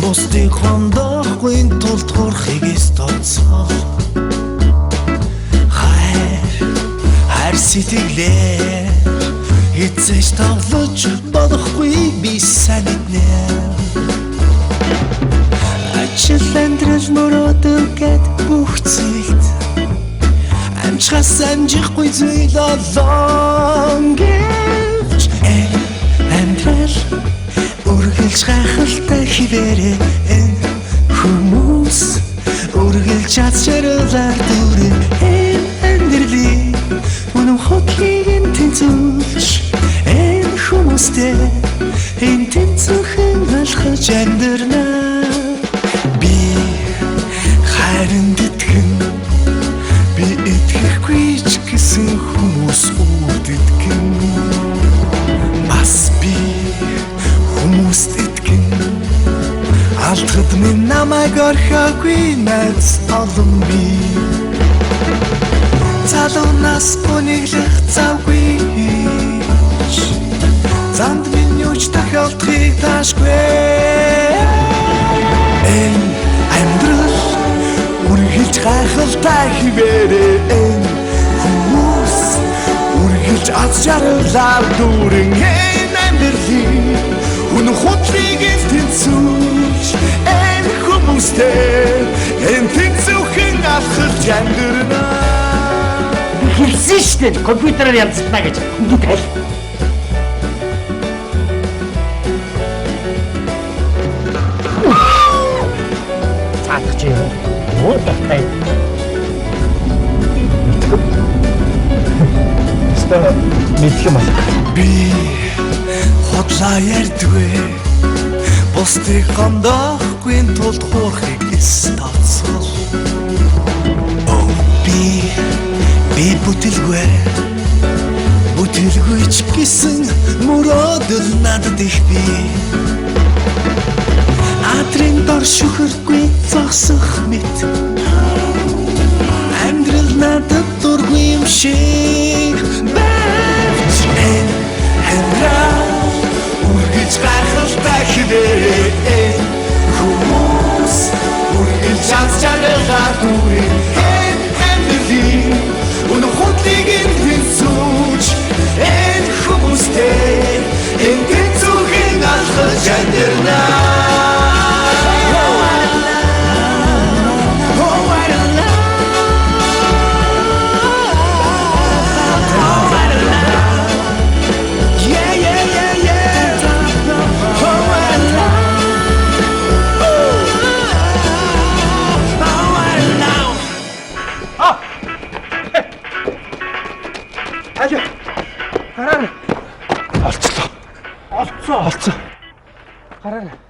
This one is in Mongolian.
бусдыг хондоохгүй тулд хурхигээс тооцоол хайр сэтгэлээ эцэж тоглож болохгүй би сайн мэднэ ажил амьдрал мөрөөдөл гэд бүх зүйлд амжихаас амжихгүй зүйл олон гэж амьдрал үргэлж гайхалтай хിവэрэ энэ хүмүүс үргэлж чадчаалаар дүрэн амьдралын үнэн хотлыг тэнцүүлж энэ хүмүүстэй энэ тэнцвэрхэн алхаж амьдрна би хайранд итгэн би итгэхгүй ч гэсэн хүмүүс үддэгэн бас би хүмүүст итгэн алдахад минь намайг орхиогүй найз олон би залуунаас бүниглэх завгүй занд минь юуч тохиолдохыг таашгүй энэ амьдрал үргэлж гайхалтай хിവэрэ энэ хүмүүс үргэлж аз жаргалаар дүүрэн энэ амьдралын үнэн хотлыг тэнцүүлж энэ хүмүүстэй энэ тэнцвэрхэн алхаж амьдрна хэлсэн шүү дээ компьютераар янзлаа гэж бүгд тайл. Цаадах юм. Оо тахтай. Стаа мэдх юм аа. Би хотлоо ярьдгүй бусдыг гондоохгүй тулд хуурхыг тооцоол би бүтэлгүй ч гэсэн мөрөөдөл надад их би адрын дор шүхэргүй зогсох мэт амьдрал надад дургүй юм шиг байж амьдрал үргэлж гайхалтай хിവэрэ хүмүүс үргэлж аз жаргалаар дүүрэн үнэн хотлыг тэнцүүлж энэ хүмүүстэй энэ тэнцвэрхэн алхаж амьдрна Олцоо. Гараарай.